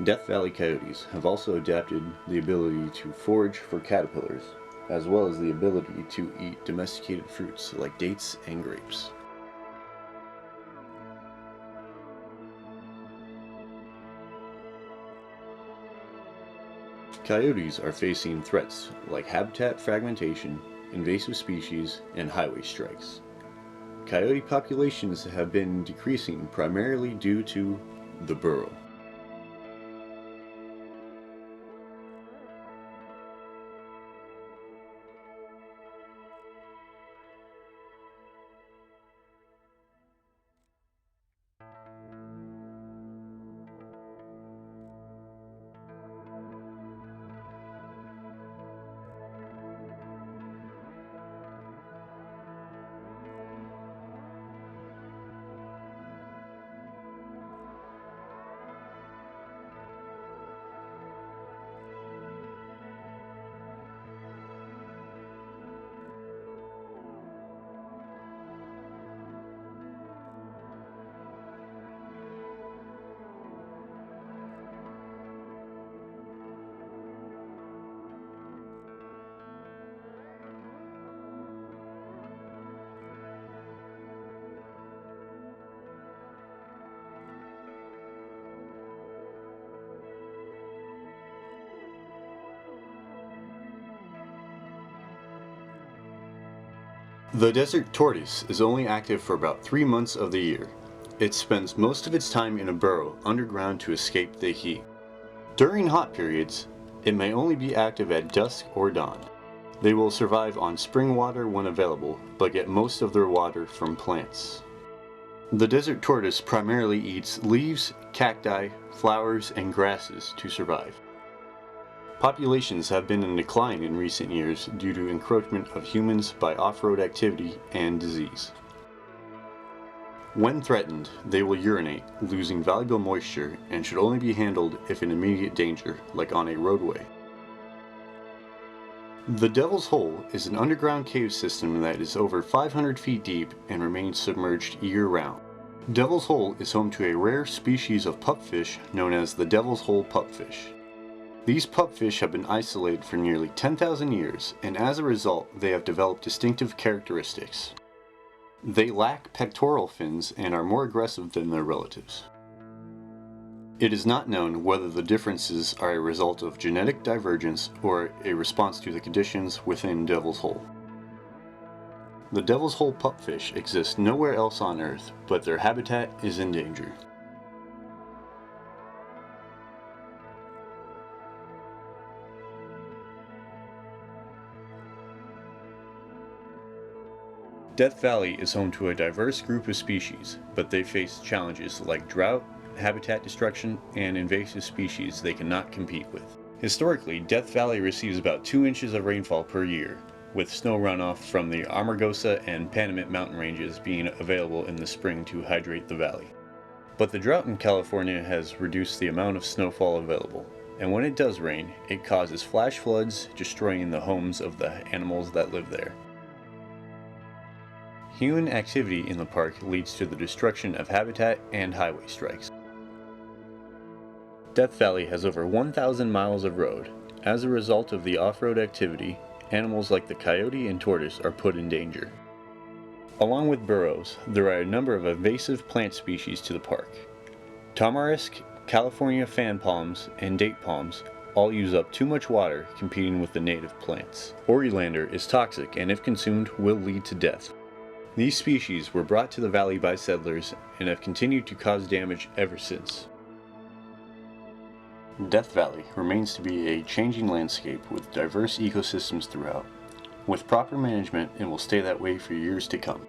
Death Valley coyotes have also adapted the ability to forage for caterpillars, as well as the ability to eat domesticated fruits like dates and grapes. Coyotes are facing threats like habitat fragmentation, invasive species, and highway strikes. Coyote populations have been decreasing primarily due to the burrow. The desert tortoise is only active for about 3 months of the year. It spends most of its time in a burrow underground to escape the heat. During hot periods, it may only be active at dusk or dawn. They will survive on spring water when available, but get most of their water from plants. The desert tortoise primarily eats leaves, cacti, flowers, and grasses to survive. Populations have been in decline in recent years due to encroachment of humans by off-road activity and disease. When threatened, they will urinate, losing valuable moisture, and should only be handled if in immediate danger, like on a roadway. The Devil's Hole is an underground cave system that is over 500 feet deep and remains submerged year-round. Devil's Hole is home to a rare species of pupfish known as the Devil's Hole pupfish. These pupfish have been isolated for nearly 10,000 years, and as a result, they have developed distinctive characteristics. They lack pectoral fins and are more aggressive than their relatives. It is not known whether the differences are a result of genetic divergence or a response to the conditions within Devil's Hole. The Devil's Hole pupfish exist nowhere else on Earth, but their habitat is in danger. Death Valley is home to a diverse group of species, but they face challenges like drought, habitat destruction, and invasive species they cannot compete with. Historically, Death Valley receives about 2 inches of rainfall per year, with snow runoff from the Amargosa and Panamint mountain ranges being available in the spring to hydrate the valley. But the drought in California has reduced the amount of snowfall available, and when it does rain, it causes flash floods, destroying the homes of the animals that live there. Human activity in the park leads to the destruction of habitat and highway strikes. Death Valley has over 1,000 miles of road. As a result of the off-road activity, animals like the coyote and tortoise are put in danger. Along with burrows, there are a number of invasive plant species to the park. Tamarisk, California fan palms, and date palms all use up too much water competing with the native plants. Oleander is toxic and if consumed will lead to death. These species were brought to the valley by settlers and have continued to cause damage ever since. Death Valley remains to be a changing landscape with diverse ecosystems throughout. With proper management, it will stay that way for years to come.